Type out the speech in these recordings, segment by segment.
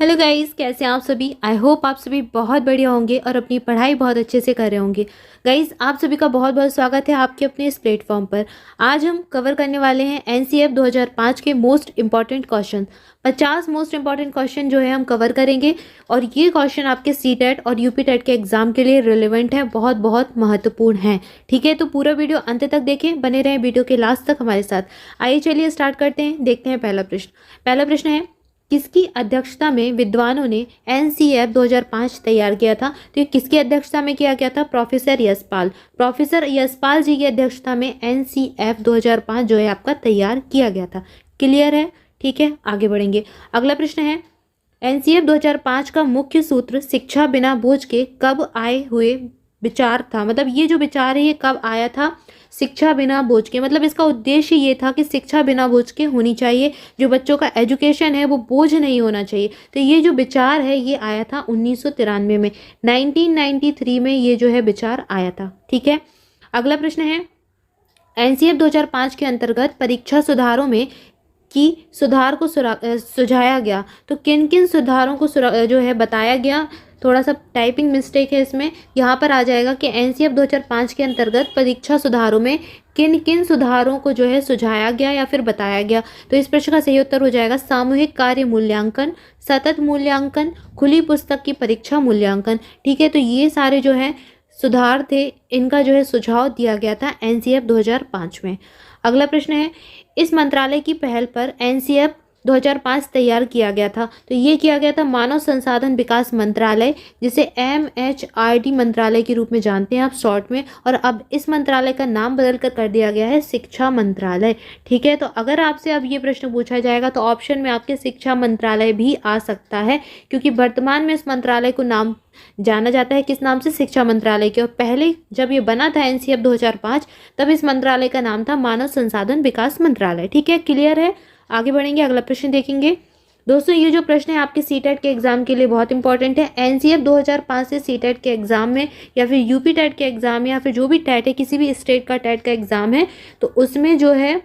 Hello guys, कैसे हैं आप सभी। आई होप आप सभी बहुत बढ़िया होंगे और अपनी पढ़ाई बहुत अच्छे से कर रहे होंगे। गाइस, आप सभी का बहुत बहुत स्वागत है आपके अपने इस प्लेटफॉर्म पर। आज हम कवर करने वाले हैं एनसीएफ 2005 के most important question. 50 most important question जो है हम कवर करेंगे और ये क्वेश्चन आपके सीटेट और यूपी टेट के एग्जाम के लिए रिलेवेंट है, बहुत बहुत महत्वपूर्ण है। ठीक है, तो पूरा वीडियो अंत तक देखें, बने रहें वीडियो के लास्ट तक हमारे साथ। आइए चलिए स्टार्ट करते हैं। देखते हैं पहला प्रश्न है, किसकी अध्यक्षता में विद्वानों ने एनसीएफ 2005 तैयार किया था। तो ये किसकी अध्यक्षता में किया गया था? प्रोफेसर यशपाल जी की अध्यक्षता में एनसीएफ 2005 जो है आपका तैयार किया गया था। क्लियर है? ठीक है, आगे बढ़ेंगे। अगला प्रश्न है, एनसीएफ 2005 का मुख्य सूत्र शिक्षा बिना बोझ के कब आए हुए विचार था। मतलब ये जो विचार है ये कब आया था? शिक्षा बिना बोझ के। मतलब इसका उद्देश्य ये था कि शिक्षा बिना बोझ के होनी चाहिए, जो बच्चों का एजुकेशन है वो बोझ नहीं होना चाहिए। तो ये जो विचार है ये आया था 1993 में, 1993 में ये जो है विचार आया था। ठीक है, अगला प्रश्न है, एनसीएफ 2005 के अंतर्गत परीक्षा सुधारों में की सुधार को सुझाया गया। तो किन किन सुधारों को जो है बताया गया। थोड़ा सा टाइपिंग मिस्टेक है इसमें। यहाँ पर आ जाएगा कि एनसीएफ 2005 के अंतर्गत परीक्षा सुधारों में किन किन सुधारों को जो है सुझाया गया या फिर बताया गया। तो इस प्रश्न का सही उत्तर हो जाएगा सामूहिक कार्य मूल्यांकन, सतत मूल्यांकन, खुली पुस्तक की परीक्षा मूल्यांकन। ठीक है, तो ये सारे जो है सुधार थे, इनका जो है सुझाव दिया गया था एनसीएफ 2005 में। अगला प्रश्न है, इस मंत्रालय की पहल पर एनसीएफ 2005 तैयार किया गया था। तो ये किया गया था मानव संसाधन विकास मंत्रालय, जिसे एमएचआरडी मंत्रालय के रूप में जानते हैं आप शॉर्ट में। और अब इस मंत्रालय का नाम बदल कर दिया गया है शिक्षा मंत्रालय। ठीक है, तो अगर आपसे अब ये प्रश्न पूछा जाएगा तो ऑप्शन में आपके शिक्षा मंत्रालय भी आ सकता है, क्योंकि वर्तमान में इस मंत्रालय को नाम जाना जाता है किस नाम से? शिक्षा मंत्रालय के। और पहले जब ये बना था एनसीएफ 2005 तब इस मंत्रालय का नाम था मानव संसाधन विकास मंत्रालय। ठीक है, क्लियर है? आगे बढ़ेंगे, अगला प्रश्न देखेंगे। दोस्तों, ये जो प्रश्न है आपके सीटेट के एग्जाम के लिए बहुत इंपॉर्टेंट है। एनसीएफ 2005 से सीटेट के एग्जाम में या फिर यूपी टेट के एग्जाम में या फिर जो भी टेट है, किसी भी स्टेट का टेट का एग्जाम है, तो उसमें जो है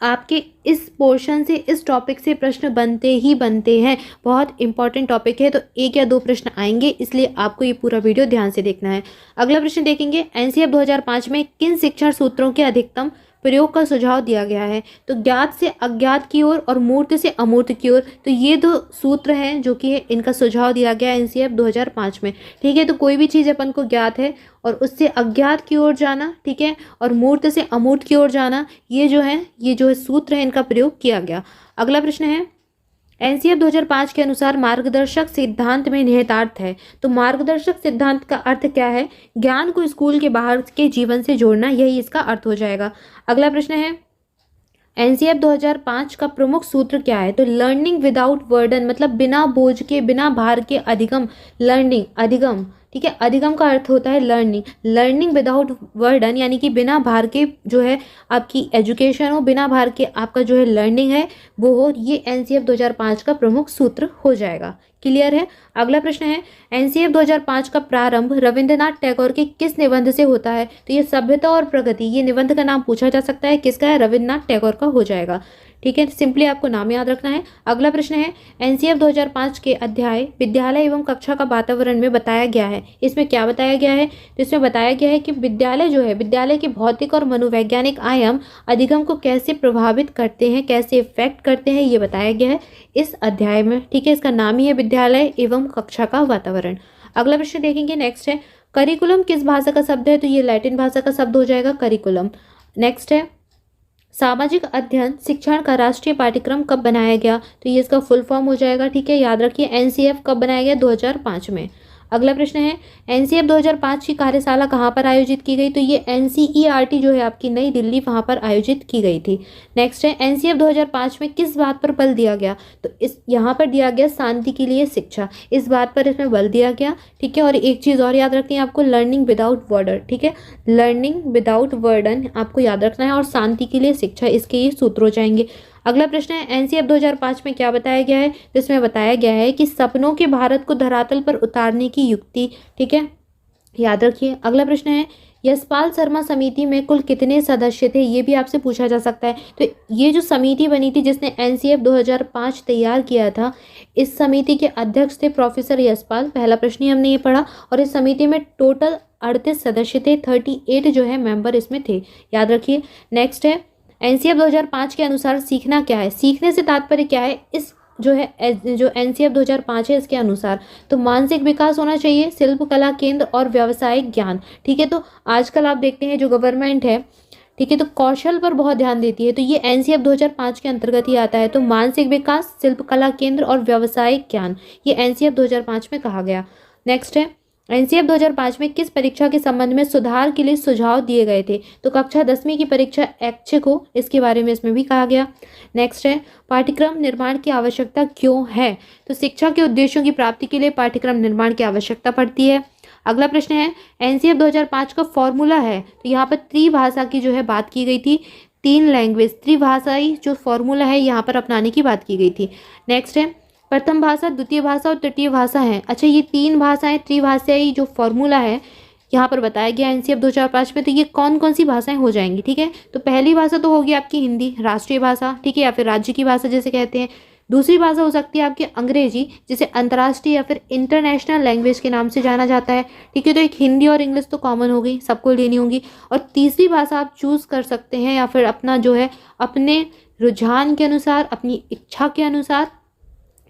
आपके इस पोर्शन से, इस टॉपिक से प्रश्न बनते ही बनते हैं। बहुत इंपॉर्टेंट टॉपिक है, तो एक या दो प्रश्न आएंगे, इसलिए आपको ये पूरा वीडियो ध्यान से देखना है। अगला प्रश्न देखेंगे, एनसीएफ 2005 में किन शिक्षण सूत्रों के अधिकतम प्रयोग का सुझाव दिया गया है। तो ज्ञात से अज्ञात की ओर और मूर्त से अमूर्त की ओर। तो ये दो सूत्र हैं जो कि इनका सुझाव दिया गया एनसीएफ 2005 में। ठीक है, तो कोई भी चीज़ अपन को ज्ञात है और उससे अज्ञात की ओर जाना, ठीक है, और मूर्त से अमूर्त की ओर जाना, ये जो है सूत्र है, इनका प्रयोग किया गया। अगला प्रश्न है, एनसीएफ 2005 के अनुसार मार्गदर्शक सिद्धांत में निहितार्थ है। तो मार्गदर्शक सिद्धांत का अर्थ क्या है? ज्ञान को स्कूल के बाहर के जीवन से जोड़ना, यही इसका अर्थ हो जाएगा। अगला प्रश्न है, एनसीएफ 2005 का प्रमुख सूत्र क्या है? तो लर्निंग विदाउट बर्डन, मतलब बिना बोझ के, बिना भार के अधिगम, लर्निंग, अधिगम। ठीक है, अधिगम का अर्थ होता है लर्निंग विदाउट बर्डन, यानी कि बिना भार के जो है आपकी एजुकेशन हो, बिना भार के आपका जो है लर्निंग है वो हो। ये एनसीएफ 2005 का प्रमुख सूत्र हो जाएगा। क्लियर है? अगला प्रश्न है, एनसीएफ 2005 का प्रारंभ रविंद्रनाथ टैगोर के किस निबंध से होता है? तो ये सभ्यता और प्रगति, ये निबंध का नाम पूछा जा सकता है, किसका है? रविंद्रनाथ टैगोर का हो जाएगा। ठीक है, सिंपली आपको नाम याद रखना है। अगला प्रश्न है, एनसीएफ 2005 के अध्याय विद्यालय एवं कक्षा का वातावरण में बताया गया है। इसमें क्या बताया गया है? तो इसमें बताया गया है कि विद्यालय जो है, विद्यालय के भौतिक और मनोवैज्ञानिक आयाम अधिगम को कैसे प्रभावित करते हैं, कैसे इफेक्ट करते हैं, ये बताया गया है इस अध्याय में। ठीक है, इसका नाम ही है विद्यालय एवं कक्षा का वातावरण। अगला प्रश्न देखेंगे, नेक्स्ट है, करिकुलम किस भाषा का शब्द है? तो ये लैटिन भाषा का शब्द हो जाएगा करिकुलम। नेक्स्ट है, सामाजिक अध्ययन शिक्षण का राष्ट्रीय पाठ्यक्रम कब बनाया गया? तो ये इसका फुल फॉर्म हो जाएगा। ठीक है, याद रखिए, एनसीएफ कब बनाया गया? 2005 में। अगला प्रश्न है, एनसीएफ 2005 की कार्यशाला कहाँ पर आयोजित की गई? तो ये एनसीईआरटी जो है आपकी नई दिल्ली, वहाँ पर आयोजित की गई थी। नेक्स्ट है, एनसीएफ 2005 में किस बात पर बल दिया गया? तो इस यहाँ पर दिया गया शांति के लिए शिक्षा, इस बात पर इसमें बल दिया गया। ठीक है, और एक चीज़ और याद रखनी है आपको, लर्निंग विदाउट बॉर्डर। ठीक है, लर्निंग विदाउट बर्डन आपको याद रखना है, और शांति के लिए शिक्षा, इसके ये सूत्र हो जाएंगे। अगला प्रश्न है, एनसीएफ 2005 में क्या बताया गया है? तो इसमें बताया गया है कि सपनों के भारत को धरातल पर उतारने की युक्ति। ठीक है, याद रखिए। अगला प्रश्न है, यशपाल शर्मा समिति में कुल कितने सदस्य थे, ये भी आपसे पूछा जा सकता है। तो ये जो समिति बनी थी जिसने एनसीएफ 2005 तैयार किया था, इस समिति के अध्यक्ष थे प्रोफेसर यशपाल। पहला प्रश्न ही हमने ये पढ़ा। और इस समिति में टोटल 38 सदस्य थे, 38 जो है मेंबर इसमें थे, याद रखिए। नेक्स्ट है एनसीएफ 2005 के अनुसार सीखना क्या है। सीखने से तात्पर्य क्या है इस जो एनसीएफ 2005 है इसके अनुसार, तो मानसिक विकास होना चाहिए, शिल्पकला केंद्र और व्यावसायिक ज्ञान। ठीक है, तो आजकल आप देखते हैं जो गवर्नमेंट है, ठीक है, तो कौशल पर बहुत ध्यान देती है, तो ये एनसीएफ 2005 के अंतर्गत ही आता है। तो मानसिक विकास, शिल्पकला केंद्र और व्यावसायिक ज्ञान, ये एनसीएफ 2005 में कहा गया। नेक्स्ट है एनसीएफ 2005 में किस परीक्षा के संबंध में सुधार के लिए सुझाव दिए गए थे। तो कक्षा 10वीं की परीक्षा ऐच्छिक हो, इसके बारे में इसमें भी कहा गया। नेक्स्ट है पाठ्यक्रम निर्माण की आवश्यकता क्यों है। तो शिक्षा के उद्देश्यों की प्राप्ति के लिए पाठ्यक्रम निर्माण की आवश्यकता पड़ती है। अगला प्रश्न है एनसीएफ 2005 का फॉर्मूला है। तो यहाँ पर त्रिभाषा की जो है बात की गई थी, 3 लैंग्वेज, त्रिभाषाई जो फॉर्मूला है यहाँ पर अपनाने की बात की गई थी। नेक्स्ट है प्रथम भाषा, द्वितीय भाषा और तृतीय भाषा है। अच्छा, ये 3 भाषाएं, त्रिभाषाई जो फॉर्मूला है यहाँ पर बताया गया एनसीएफ 2005 में, तो ये कौन कौन सी भाषाएं हो जाएंगी। ठीक है, तो पहली भाषा तो होगी आपकी हिंदी, राष्ट्रीय भाषा, ठीक है, या फिर राज्य की भाषा जैसे कहते हैं। दूसरी भाषा हो सकती है आपकी अंग्रेजी, जिसे अंतर्राष्ट्रीय या फिर इंटरनेशनल लैंग्वेज के नाम से जाना जाता है। ठीक है, तो एक हिंदी और इंग्लिश तो कॉमन हो गई, सबको लेनी होगी। और तीसरी भाषा आप चूज़ कर सकते हैं या फिर अपना जो है अपने रुझान के अनुसार, अपनी इच्छा के अनुसार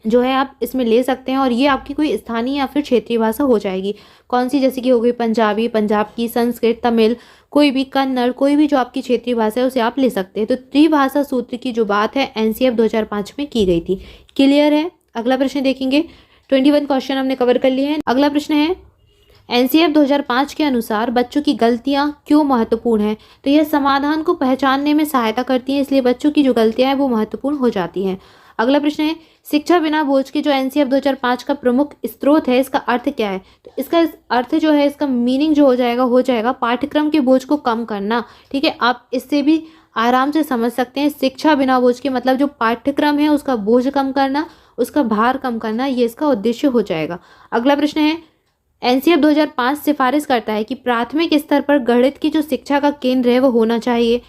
जो है आप इसमें ले सकते हैं, और ये आपकी कोई स्थानीय या फिर क्षेत्रीय भाषा हो जाएगी। कौन सी, जैसे कि हो गई पंजाबी, पंजाब की, संस्कृत, तमिल, कोई भी कन्नड़, कोई भी जो आपकी क्षेत्रीय भाषा है उसे आप ले सकते हैं। तो त्रिभाषा सूत्र की जो बात है एनसीएफ 2005 में की गई थी। क्लियर है। अगला प्रश्न देखेंगे, 21 क्वेश्चन हमने कवर कर लिए हैं। अगला प्रश्न है एनसीएफ 2005 के अनुसार बच्चों की गलतियां क्यों महत्वपूर्ण है। तो यह समाधान को पहचानने में सहायता करती है, इसलिए बच्चों की जो गलतियां हैं वो महत्वपूर्ण हो जाती हैं। अगला प्रश्न है शिक्षा बिना बोझ के जो एनसीएफ 2005 का प्रमुख स्रोत है, इसका अर्थ क्या है। तो इसका अर्थ जो है, इसका मीनिंग जो हो जाएगा पाठ्यक्रम के बोझ को कम करना। ठीक है, आप इससे भी आराम से समझ सकते हैं। शिक्षा बिना बोझ के मतलब जो पाठ्यक्रम है उसका बोझ कम करना, उसका भार कम करना, ये इसका उद्देश्य हो जाएगा। अगला प्रश्न है एनसीएफ 2005 सिफारिश करता है कि प्राथमिक स्तर पर गणित की जो शिक्षा का केंद्र है वो होना चाहिए।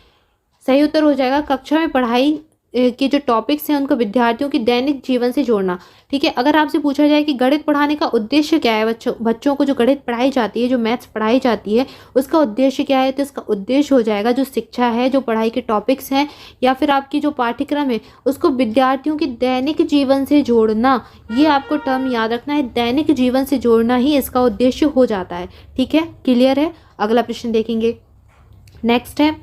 सही उत्तर हो जाएगा कक्षा में पढ़ाई के जो टॉपिक्स हैं उनको विद्यार्थियों की दैनिक जीवन से जोड़ना। ठीक है, अगर आपसे पूछा जाए कि गणित पढ़ाने का उद्देश्य क्या है, बच्चों को जो गणित पढ़ाई जाती है, जो मैथ्स पढ़ाई जाती है, उसका उद्देश्य क्या है, तो इसका उद्देश्य हो जाएगा जो शिक्षा है, जो पढ़ाई के टॉपिक्स हैं या फिर आपकी जो पाठ्यक्रम है उसको विद्यार्थियों की दैनिक जीवन से जोड़ना। ये आपको टर्म याद रखना है, दैनिक जीवन से जोड़ना ही इसका उद्देश्य हो जाता है। ठीक है, क्लियर है। अगला प्रश्न देखेंगे। नेक्स्ट है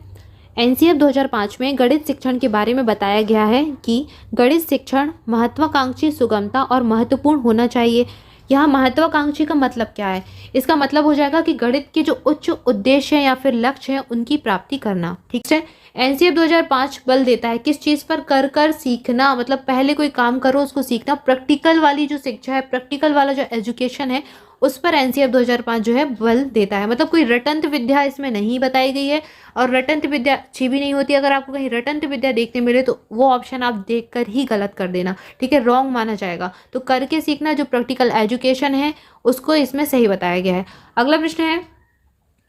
एनसीएफ 2005 में गणित शिक्षण के बारे में बताया गया है कि गणित शिक्षण महत्वाकांक्षी, सुगमता और महत्वपूर्ण होना चाहिए। यहाँ महत्वाकांक्षी का मतलब क्या है, इसका मतलब हो जाएगा कि गणित के जो उच्च उद्देश्य है या फिर लक्ष्य है उनकी प्राप्ति करना। ठीक है, एनसीएफ 2005 बल देता है किस चीज़ पर, कर कर सीखना, मतलब पहले कोई काम करो उसको सीखना। प्रैक्टिकल वाली जो शिक्षा है, प्रैक्टिकल वाला जो एजुकेशन है उस पर एनसीएफ 2005 जो है बल देता है। मतलब कोई रटंत विद्या इसमें नहीं बताई गई है, और रटंत विद्या अच्छी भी नहीं होती। अगर आपको कहीं रटंत विद्या देखने मिले तो वो ऑप्शन आप देखकर ही गलत कर देना। ठीक है, रॉन्ग माना जाएगा। तो करके सीखना जो प्रैक्टिकल एजुकेशन है उसको इसमें सही बताया गया है। अगला प्रश्न है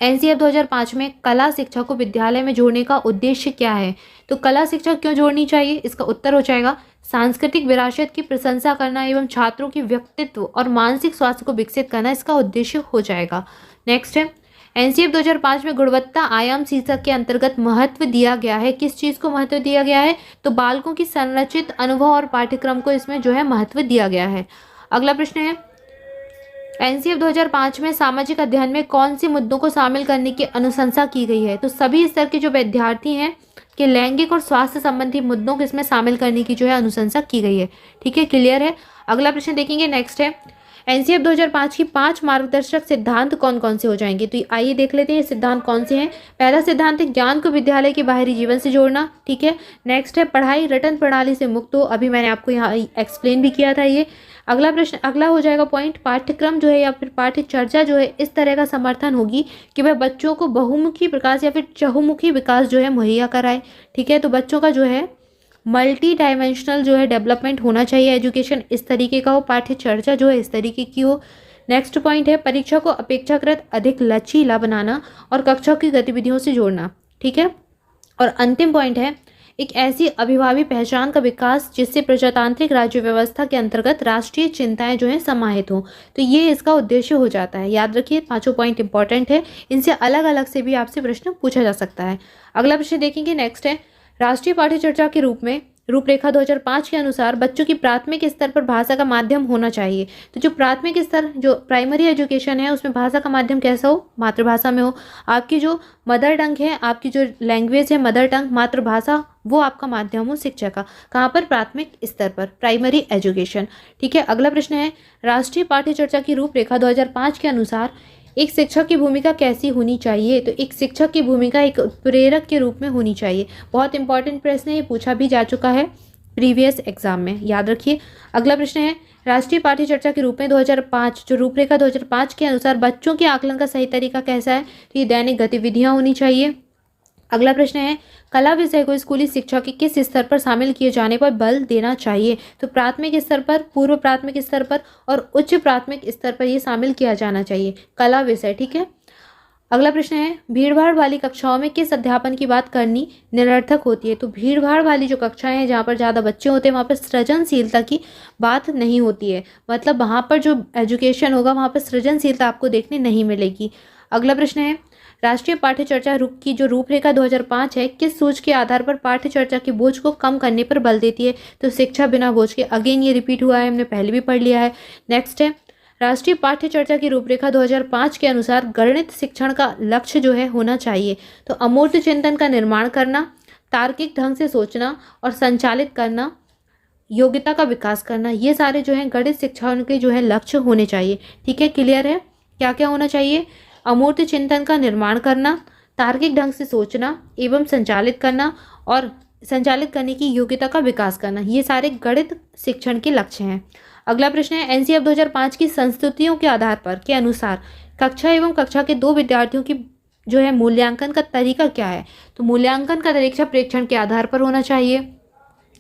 एनसीएफ 2005 में कला शिक्षा को विद्यालय में जोड़ने का उद्देश्य क्या है। तो कला शिक्षा क्यों जोड़नी चाहिए, इसका उत्तर हो जाएगा सांस्कृतिक विरासत की प्रशंसा करना एवं छात्रों की व्यक्तित्व और मानसिक स्वास्थ्य को विकसित करना इसका उद्देश्य हो जाएगा। नेक्स्ट है एनसीएफ 2005 में गुणवत्ता आयाम शीर्षक के अंतर्गत महत्व दिया गया है। किस चीज़ को महत्व दिया गया है, तो बालकों की संरचित अनुभव और पाठ्यक्रम को इसमें जो है महत्व दिया गया है। अगला प्रश्न है एनसीएफ 2005 में सामाजिक अध्ययन में कौन से मुद्दों को शामिल करने की अनुशंसा की गई है। तो सभी स्तर के जो विद्यार्थी हैं के लैंगिक और स्वास्थ्य संबंधी मुद्दों को इसमें शामिल करने की जो है अनुशंसा की गई है। ठीक है, क्लियर है। अगला प्रश्न देखेंगे। नेक्स्ट है एनसीएफ 2005 की 5 मार्गदर्शक सिद्धांत कौन कौन से हो जाएंगे। तो आइए देख लेते हैं ये सिद्धांत कौन से हैं। पहला सिद्धांत है ज्ञान को विद्यालय के बाहरी जीवन से जोड़ना। ठीक है, नेक्स्ट है पढ़ाई रटन प्रणाली से मुक्त हो, अभी मैंने आपको यहाँ एक्सप्लेन भी किया था ये। अगला प्रश्न, अगला हो जाएगा पॉइंट, पाठ्यक्रम जो है या फिर पाठ्य चर्चा जो है इस तरह का समर्थन होगी कि वह बच्चों को बहुमुखी विकास या फिर चहुमुखी विकास जो है मुहैया कराए। ठीक है, तो बच्चों का जो है मल्टी डायमेंशनल जो है डेवलपमेंट होना चाहिए, एजुकेशन इस तरीके का हो, पाठ्य चर्चा जो है इस तरीके की हो। नेक्स्ट पॉइंट है परीक्षा को अपेक्षाकृत अधिक लचीला बनाना और कक्षा की गतिविधियों से जोड़ना। ठीक है, और अंतिम पॉइंट है एक ऐसी अभिभावी पहचान का विकास जिससे प्रजातांत्रिक राज्य व्यवस्था के अंतर्गत राष्ट्रीय चिंताएं जो हैं समाहित हों। तो ये इसका उद्देश्य हो जाता है। याद रखिए, पांचों पॉइंट इंपॉर्टेंट है, इनसे अलग अलग से भी आपसे प्रश्न पूछा जा सकता है। अगला प्रश्न देखेंगे, नेक्स्ट है राष्ट्रीय पाठ्यचर्चा के रूप में रूपरेखा 2005 के अनुसार बच्चों की प्राथमिक स्तर पर भाषा का माध्यम होना चाहिए। तो जो प्राथमिक स्तर जो प्राइमरी एजुकेशन है उसमें भाषा का माध्यम कैसा हो, मातृभाषा में हो। आपकी जो मदर टंग है, आपकी जो लैंग्वेज है मदर टंग मातृभाषा, वो आपका माध्यम हो शिक्षा का। कहाँ पर, प्राथमिक स्तर पर, प्राइमरी एजुकेशन। ठीक है, अगला प्रश्न है राष्ट्रीय पाठ्यचर्चा की रूपरेखा 2005 के अनुसार एक शिक्षक की भूमिका कैसी होनी चाहिए। तो एक शिक्षक की भूमिका एक प्रेरक के रूप में होनी चाहिए। बहुत इंपॉर्टेंट प्रश्न है, ये पूछा भी जा चुका है प्रीवियस एग्जाम में, याद रखिए। अगला प्रश्न है राष्ट्रीय पाठ्यचर्चा के रूप में 2005 जो रूपरेखा 2005 के अनुसार बच्चों के आकलन का सही तरीका कैसा है। तो ये दैनिक गतिविधियां होनी चाहिए। अगला प्रश्न है कला विषय को स्कूली शिक्षा के किस स्तर पर शामिल किए जाने पर बल देना चाहिए। तो प्राथमिक स्तर पर, पूर्व प्राथमिक स्तर पर और उच्च प्राथमिक स्तर पर ये शामिल किया जाना चाहिए कला विषय। ठीक है, अगला प्रश्न है भीड़भाड़ वाली कक्षाओं में किस अध्यापन की बात करनी निरर्थक होती है। तो भीड़भाड़ वाली जो कक्षाएं हैं जहाँ पर ज़्यादा बच्चे होते हैं वहाँ पर सृजनशीलता की बात नहीं होती है। मतलब वहाँ पर जो एजुकेशन होगा वहाँ पर सृजनशीलता आपको देखने नहीं मिलेगी। अगला प्रश्न है राष्ट्रीय पाठ्यचर्चा की जो रूपरेखा 2005 है किस सूच के आधार पर पाठ्यचर्चा के बोझ को कम करने पर बल देती है। तो शिक्षा बिना बोझ के, अगेन ये रिपीट हुआ है, हमने पहले भी पढ़ लिया है। नेक्स्ट है राष्ट्रीय पाठ्यचर्चा की रूपरेखा 2005 के अनुसार गणित शिक्षण का लक्ष्य जो है होना चाहिए। तो अमूर्त चिंतन का निर्माण करना, तार्किक ढंग से सोचना और संचालित करना, योग्यता का विकास करना, ये सारे जो हैं गणित शिक्षण के जो है लक्ष्य होने चाहिए। ठीक है, क्लियर है, क्या क्या होना चाहिए। अमूर्त चिंतन का निर्माण करना, तार्किक ढंग से सोचना एवं संचालित करना और संचालित करने की योग्यता का विकास करना, ये सारे गणित शिक्षण के लक्ष्य हैं। अगला प्रश्न है एनसीएफ 2005 की संस्तुतियों के आधार पर के अनुसार कक्षा एवं कक्षा के 2 विद्यार्थियों की जो है मूल्यांकन का तरीका क्या है। तो मूल्यांकन का तरीका प्रेक्षण के आधार पर होना चाहिए।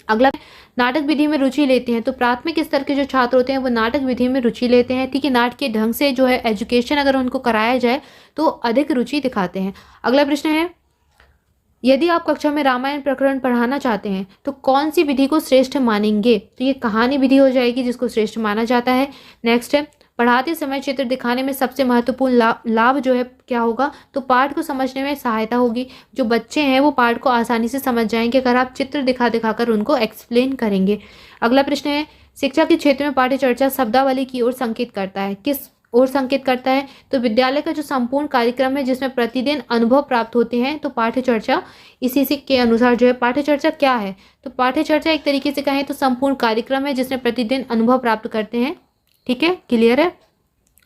अगला नाटक विधि में रुचि लेते हैं। तो प्राथमिक स्तर के जो छात्र होते हैं वो नाटक विधि में रुचि लेते हैं। ठीक है, नाटक के ढंग से जो है एजुकेशन अगर उनको कराया जाए तो अधिक रुचि दिखाते हैं। अगला प्रश्न है यदि आप कक्षा में रामायण प्रकरण पढ़ाना चाहते हैं तो कौन सी विधि को श्रेष्ठ मानेंगे। तो ये कहानी विधि हो जाएगी जिसको श्रेष्ठ माना जाता है। नेक्स्ट है पढ़ाते समय चित्र दिखाने में सबसे महत्वपूर्ण लाभ जो है क्या होगा। तो पाठ को समझने में सहायता होगी। जो बच्चे हैं वो पाठ को आसानी से समझ जाएंगे अगर आप चित्र दिखाकर उनको एक्सप्लेन करेंगे। अगला प्रश्न है शिक्षा के क्षेत्र में पाठ्यचर्चा शब्दावली की ओर संकेत करता है। किस ओर संकेत करता है। तो विद्यालय का जो संपूर्ण कार्यक्रम है जिसमें प्रतिदिन अनुभव प्राप्त होते हैं तो पाठ्यचर्चा इसी से के अनुसार जो है पाठ्यचर्चा क्या है। तो पाठ्यचर्चा एक तरीके से कहें तो संपूर्ण कार्यक्रम है जिसमें प्रतिदिन अनुभव प्राप्त करते हैं। ठीक है, क्लियर है।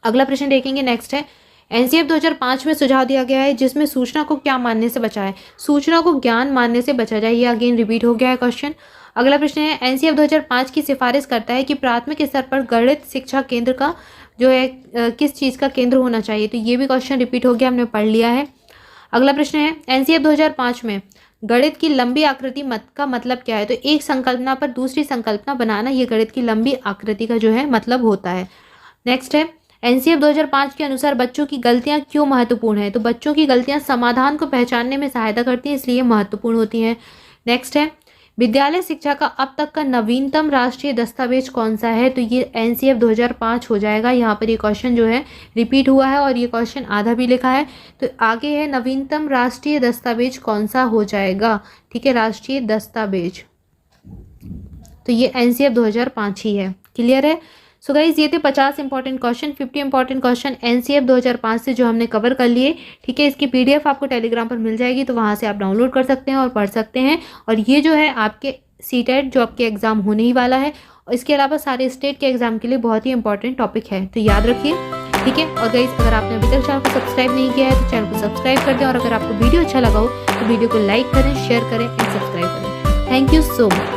अगला प्रश्न देखेंगे, नेक्स्ट है एनसीएफ 2005 में सुझाव दिया गया है जिसमें सूचना को क्या मानने से बचा है। सूचना को ज्ञान मानने से बचा जाए। ये अगेन रिपीट हो गया है क्वेश्चन। अगला प्रश्न है एनसीएफ 2005 की सिफारिश करता है कि प्राथमिक स्तर पर गणित शिक्षा केंद्र का जो है किस चीज़ का केंद्र होना चाहिए। तो ये भी क्वेश्चन रिपीट हो गया, हमने पढ़ लिया है। अगला प्रश्न है एनसीएफ 2005 में गणित की लंबी आकृति का मतलब क्या है। तो एक संकल्पना पर दूसरी संकल्पना बनाना, ये गणित की लंबी आकृति का जो है मतलब होता है। नेक्स्ट है एनसीएफ 2005 के अनुसार बच्चों की गलतियां क्यों महत्वपूर्ण है। तो बच्चों की गलतियां समाधान को पहचानने में सहायता करती हैं इसलिए महत्वपूर्ण होती हैं। नेक्स्ट है विद्यालय शिक्षा का अब तक का नवीनतम राष्ट्रीय दस्तावेज कौन सा है। तो ये एनसीएफ 2005 हो जाएगा। यहाँ पर ये क्वेश्चन जो है रिपीट हुआ है और ये क्वेश्चन आधा भी लिखा है। तो आगे है नवीनतम राष्ट्रीय दस्तावेज कौन सा हो जाएगा। ठीक है, राष्ट्रीय दस्तावेज तो ये एनसीएफ 2005 ही है। क्लियर है। सो गाइज ये थे 50 important question, 50 important question NCF 2005 से जो हमने कवर कर लिए। ठीक है, इसकी पीडीएफ आपको टेलीग्राम पर मिल जाएगी तो वहाँ से आप डाउनलोड कर सकते हैं और पढ़ सकते हैं। और ये जो है आपके सीटेट जो आपके एग्जाम होने ही वाला है और इसके अलावा सारे स्टेट के एग्जाम के लिए बहुत ही इंपॉर्टेंट टॉपिक है, तो याद रखिए। ठीक है, और गाइज अगर आपने अभी तक चैनल को सब्सक्राइब नहीं किया है तो चैनल को सब्सक्राइब कर दें और अगर आपको वीडियो अच्छा लगा हो तो वीडियो को लाइक करें, शेयर करें एंड सब्सक्राइब करें। Thank you so much.